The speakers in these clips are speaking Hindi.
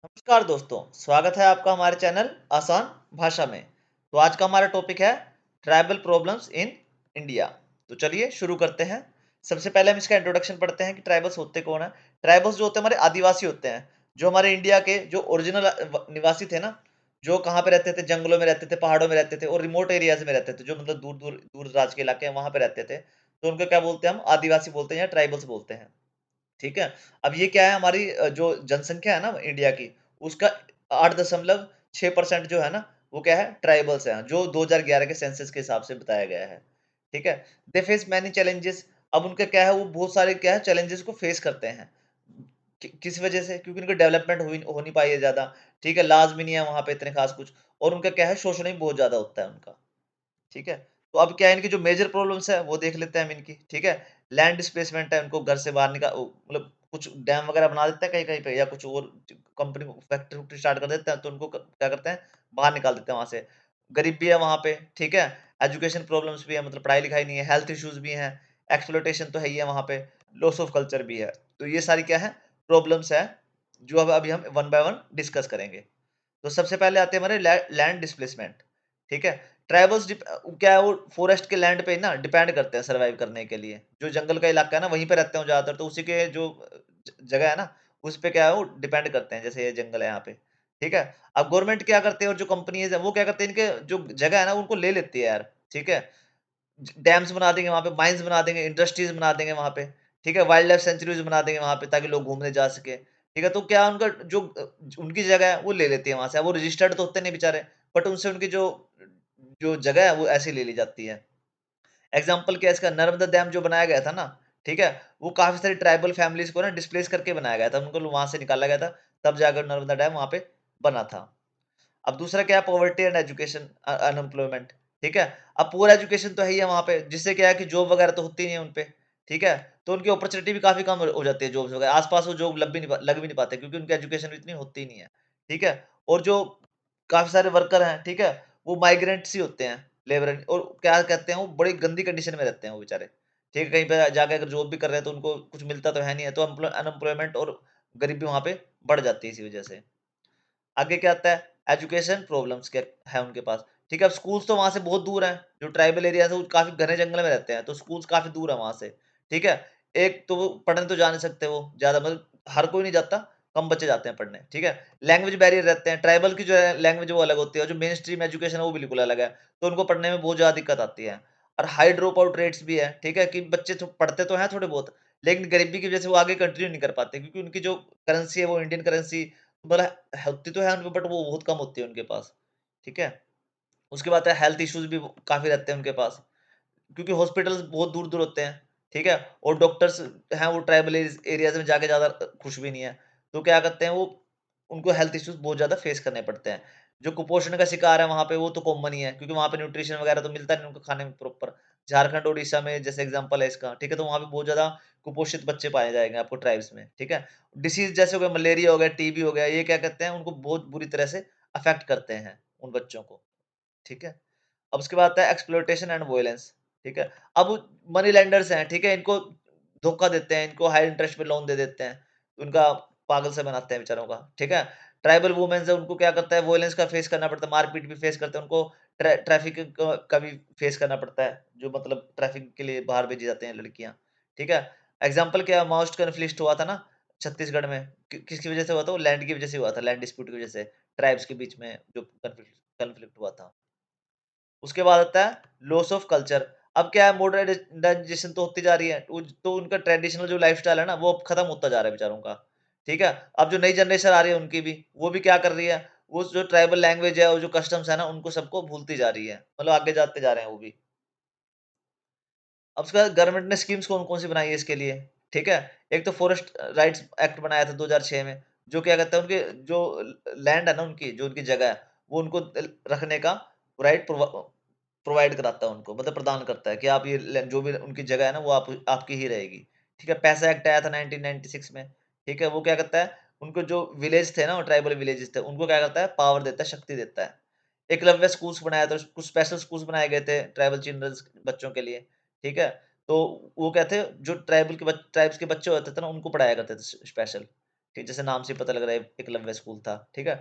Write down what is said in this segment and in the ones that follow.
नमस्कार दोस्तों, स्वागत है आपका हमारे चैनल आसान भाषा में। तो आज का हमारा टॉपिक है ट्राइबल प्रॉब्लम्स इन इंडिया। तो चलिए शुरू करते हैं। सबसे पहले हम इसका इंट्रोडक्शन पढ़ते हैं कि ट्राइबल्स होते कौन है। ट्राइबल्स जो होते हैं हमारे आदिवासी होते हैं, जो हमारे इंडिया के जो ओरिजिनल निवासी थे ना, जो कहाँ पे रहते थे, जंगलों में रहते थे, पहाड़ों में रहते थे और रिमोट एरियाज में रहते थे, जो मतलब दूर दूर दूर दराज के इलाके हैं वहां पे रहते थे। तो उनको क्या बोलते हैं, हम आदिवासी बोलते हैं या ट्राइबल्स बोलते हैं। ठीक है। अब ये क्या है, हमारी जो जनसंख्या है ना इंडिया की, उसका 8.6% जो है ना, वो क्या है, ट्राइबल्स हैं, जो 2011 के सेंसस के हिसाब से बताया गया है। ठीक है। They face many challenges. अब उनका क्या है, वो बहुत सारे क्या है चैलेंजेस को फेस करते हैं। किस वजह से? क्योंकि उनकी डेवलपमेंट हो नहीं पाई है ज्यादा। ठीक है, लाज भी नहीं है वहां पे इतने खास कुछ। और उनका क्या है, शोषण भी बहुत ज्यादा होता है उनका। ठीक है। तो अब क्या है, इनकी जो मेजर प्रॉब्लम्स है वो देख लेते हैं हम इनकी। ठीक है। लैंड डिस्प्लेसमेंट है, उनको घर से बाहर मतलब कुछ डैम वगैरह बना देते हैं कहीं कहीं पे, या कुछ और कंपनी फैक्ट्री वैक्ट्री स्टार्ट कर देते हैं, तो उनको क्या करते हैं, बाहर निकाल देते हैं वहां से। गरीबी है वहां पे। ठीक है। एजुकेशन प्रॉब्लम्स भी है, मतलब पढ़ाई लिखाई नहीं है, हेल्थ इश्यूज भी हैं, एक्सप्लोटेशन तो है ही है वहां पे, लॉस ऑफ कल्चर भी है। तो ये सारी क्या है, प्रॉब्लम्स है, जो अब अभी हम वन बाय वन डिस्कस करेंगे। तो सबसे पहले आते हैं हमारे लैंड डिस्प्लेसमेंट। ठीक है। ट्राइबल्स क्या है, वो फॉरेस्ट के लैंड पे ना डिपेंड करते हैं सर्वाइव करने के लिए। जो जंगल का इलाका है ना, वहीं पे रहते हैं ज्यादातर, तो उसी के जो जगह है ना, उस पे क्या है, वो डिपेंड करते हैं, जैसे ये जंगल है यहाँ पे। ठीक है। अब गवर्नमेंट क्या करते हैं, और जो कंपनीज है वो क्या करते हैं, इनके जो जगह है ना उनको ले लेती है यार। ठीक है। डैम्स बना देंगे वहाँ पे, माइंस बना देंगे, इंडस्ट्रीज बना देंगे वहाँ पे। ठीक है, वाइल्ड लाइफ सेंचुरीज बना देंगे वहाँ पे, ताकि लोग घूमने जा सके। ठीक है। तो क्या उनका जो उनकी जगह है वो ले लेती है वहां से। अब वो रजिस्टर्ड तो होते नहीं बेचारे, बट उनसे उनकी जो जो जगह है वो ऐसे ले ली जाती है। एग्जाम्पल क्या है इसका, नर्मदा डैम जो बनाया गया था ना, ठीक है, वो काफी सारी ट्राइबल फैमिलीज को ना डिस्प्लेस करके बनाया गया था, उनको वहां से निकाला गया था, तब जाकर नर्मदा डैम वहां पे बना था। अब दूसरा क्या है, पॉवर्टी एंड एजुकेशन, अनएम्प्लॉयमेंट। ठीक है। अब पुअर एजुकेशन तो है ही है वहां पे, जिससे क्या है कि जॉब वगैरह तो होती नहीं है उनपे। ठीक है। तो उनकी अपॉर्चुनिटी भी काफी कम हो जाती है, जॉब्स वगैरह आसपास वो जॉब लग भी नहीं पाते, क्योंकि उनकी एजुकेशन इतनी होती नहीं है। ठीक है। और जो काफी सारे वर्कर हैं, ठीक है, वो माइग्रेंट्स ही होते हैं, लेबर, और क्या कहते हैं, वो बड़ी गंदी कंडीशन में रहते हैं वो बेचारे। ठीक है। कहीं पे जाके अगर जॉब भी कर रहे हैं तो उनको कुछ मिलता तो है नहीं है, तो अनएम्प्लॉयमेंट और गरीबी वहां पे बढ़ जाती है इसी वजह से। आगे क्या आता है, एजुकेशन प्रॉब्लम्स क्या है उनके पास। ठीक है। अब स्कूल्स तो वहां से बहुत दूर हैं, जो ट्राइबल एरिया है वो काफी घने जंगल में रहते हैं, तो स्कूल्स काफी दूर है वहां से। ठीक है। एक तो वो पढ़ने तो जा नहीं सकते, वो ज्यादा मतलब हर कोई नहीं जाता, कम बच्चे जाते हैं पढ़ने। ठीक है। लैंग्वेज बैरियर रहते हैं, ट्राइबल की जो है लैंग्वेज वो अलग होती है, और जो मेन स्ट्रीम एजुकेशन है वो बिल्कुल अलग है, तो उनको पढ़ने में बहुत ज्यादा दिक्कत आती है। और हाई ड्रॉप आउट रेट्स भी है। ठीक है, कि बच्चे तो पढ़ते तो हैं थोड़े बहुत, लेकिन गरीबी की वजह से वो आगे कंटिन्यू नहीं कर पाते, क्योंकि उनकी जो करेंसी है वो इंडियन करेंसी, मतलब होती तो है उनके, बट वो बहुत कम होती है उनके पास। ठीक है। उसके बाद है हेल्थ इश्यूज भी काफी रहते हैं उनके पास, क्योंकि हॉस्पिटल्स बहुत दूर दूर होते हैं। ठीक है। और डॉक्टर्स हैं वो ट्राइबल एरियाज में जाके ज्यादा खुश भी नहीं है, तो क्या करते हैं वो, उनको हेल्थ इश्यूज बहुत ज्यादा फेस करने पड़ते हैं। जो कुपोषण का शिकार है वहां पे, वो तो कॉमन ही है, क्योंकि वहां पे न्यूट्रिशन वगैरह तो मिलता नहीं उनको खाने में प्रॉपर। झारखंड उड़ीसा में जैसे एग्जांपल है इसका। ठीक है। तो वहां पे बहुत ज्यादा कुपोषित बच्चे पाए जाएंगे आपको ट्राइब्स में। ठीक है। डिसीज जैसे हो गया, मलेरिया हो गया, टीबी हो गया, ये क्या कहते हैं, उनको बहुत बुरी तरह से अफेक्ट करते हैं उन बच्चों को। ठीक है। अब उसके बाद आता है एक्सप्लॉयटेशन एंड वायलेंस। ठीक है। अब मनी लेंडर्स हैं, ठीक है, इनको धोखा देते हैं, इनको हाई इंटरेस्ट पे लोन दे देते हैं, उनका पागल से बनाते हैं बेचारों का। ठीक है। ट्राइबल वुमेन्स है, उनको क्या करता है, वायलेंस का फेस करना पड़ता है, मारपीट भी फेस करते हैं उनको, ट्रैफिक का भी फेस करना पड़ता है, जो मतलब ट्रैफिक के लिए बाहर भेजी जाते हैं लड़कियां। ठीक है। एग्जाम्पल क्या, माओस्ट कन्फ्लिक्ट हुआ था ना छत्तीसगढ़ में, किसकी वजह से हुआ था, वो लैंड की वजह से हुआ था, लैंड डिस्प्यूट की वजह से, ट्राइब्स के बीच में जो कन्फ्लिक्ट हुआ था। उसके बाद आता है लॉस ऑफ कल्चर। अब क्या है, मॉडर्नाइजेशन तो होती जा रही है, तो उनका ट्रेडिशनल जो लाइफस्टाइल है ना, वो अब खत्म होता जा रहा है बेचारों का। ठीक है। अब जो नई जनरेशन आ रही है उनकी भी, वो भी क्या कर रही है, वो जो ट्राइबल लैंग्वेज है और जो कस्टम्स है ना, उनको सबको भूलती जा रही है, मतलब आगे जाते जा रहे हैं वो भी। अब उसके बाद गवर्नमेंट ने स्कीम्स कौन कौन सी बनाई है इसके लिए। ठीक है। एक तो फॉरेस्ट राइट्स एक्ट बनाया था 2006 में, जो क्या कहता है, उनके जो लैंड है ना, उनकी जो उनकी जगह है, वो उनको रखने का राइट प्रोवाइड कराता है उनको, मतलब प्रदान करता है कि आप ये जो भी उनकी जगह है ना, वो आपकी ही रहेगी। ठीक है। पैसा एक्ट आया था 1996 में। ठीक है। वो क्या करता है, उनको जो विलेज थे ना, ट्राइबल विलेजेस थे, उनको क्या करता है, पावर देता है, शक्ति देता है। एकलव्य स्कूल्स बनाया था, कुछ स्पेशल स्कूल्स बनाए गए थे ट्राइबल चिल्ड्रंस बच्चों के लिए। ठीक है। तो वो क्या थे, जो ट्राइब्स के बच्चे होते थे ना, उनको पढ़ाया करते थे स्पेशल। ठीक, जैसे नाम से ही पता लग रहा है एकलव्य स्कूल था, ठीक है।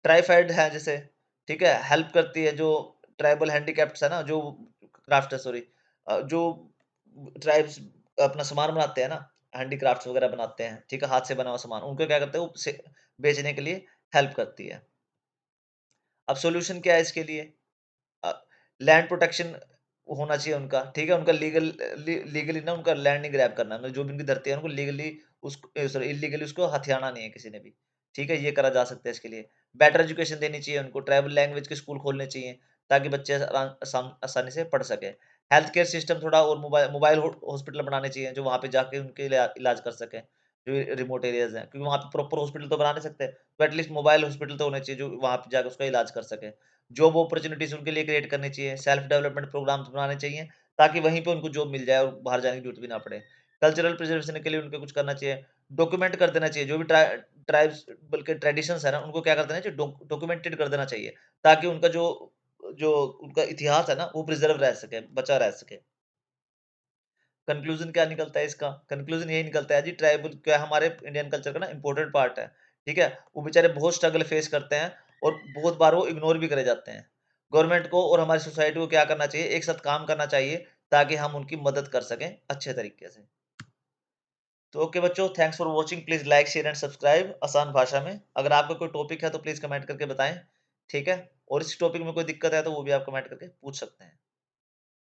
ट्राइफेड है जैसे, ठीक है, हेल्प करती है जो ट्राइबल हैंडीकैप्ड्स है ना, जो क्राफ्ट है सॉरी जो ट्राइब्स अपना सामान बनाते हैं ना, हैंडीक्राफ्ट्स वगैरह बनाते हैं, ठीक है, हाथ से बना हुआ सामान, उनको क्या करते हैं वो से बेचने के लिए हेल्प करती है। अब सॉल्यूशन क्या है इसके लिए? अ, लैंड प्रोटेक्शन होना चाहिए उनका, ठीक है? उनका लीगली ना उनका लैंड नहीं ग्रैब करना है, मतलब जो भी उनकी धरती है उनको लीगली उसको सॉरी इल्लीगली उसको हथियाना नहीं है किसी ने भी, ठीक है? ये करा जा सकता है इसके लिए। बेटर एजुकेशन देनी चाहिए उनको, ट्राइबल लैंग्वेज के स्कूल खोलने चाहिए, ताकि बच्चे आसानी से पढ़ सकें। हेल्थ केयर सिस्टम थोड़ा और मोबाइल मोबाइल हॉस्पिटल बनाने चाहिए, जो वहाँ पे जाके उनके इलाज कर सकें, जो रिमोट एरियाज़ हैं, क्योंकि वहाँ पे प्रॉपर हॉस्पिटल तो बना नहीं सकते, तो एटलीस्ट मोबाइल हॉस्पिटल तो होने चाहिए, जो वहाँ पे जाके उसका इलाज कर सकें। जॉब अपॉर्च्युनिटीज़ उनके लिए क्रिएट करनी चाहिए, सेल्फ डेवलपमेंट प्रोग्राम्स बनाने चाहिए, ताकि वहीं पे उनको जॉब मिल जाए और बाहर जाने की ज़रूरत भी ना पड़े। कल्चरल प्रिजर्वेशन के लिए उनको कुछ करना चाहिए, डॉक्यूमेंट कर देना चाहिए, जो भी ट्राइब्स बल्कि ट्रेडिशंस है ना, उनको क्या कर देना चाहिए डॉक्यूमेंटेड कर देना चाहिए, ताकि उनका जो जो उनका इतिहास है ना, वो प्रिज़र्व रह सके, बचा रह सके। कंक्लूज़न क्या निकलता है इसका? कंक्लूज़न यही निकलता है जी ट्राइबल क्या हमारे इंडियन कल्चर का ना इम्पोर्टेंट पार्ट है, ठीक है? वो बेचारे बहुत स्ट्रगल फेस करते हैं और बहुत बार वो इग्नोर भी करे जाते हैं। गवर्नमेंट को और हमारी सोसाइटी को क्या करना चाहिए? एक साथ काम करना चाहिए ताकि हम उनकी मदद कर सकें अच्छे तरीके से। तो ओके बच्चों, thanks for watching. Please like, share and subscribe आसान भाषा में। अगर आपका कोई टॉपिक है तो प्लीज़ कमेंट करके बताएँ, ठीक है? और इस टॉपिक में कोई दिक्कत है तो वो भी आप कमेंट करके पूछ सकते हैं।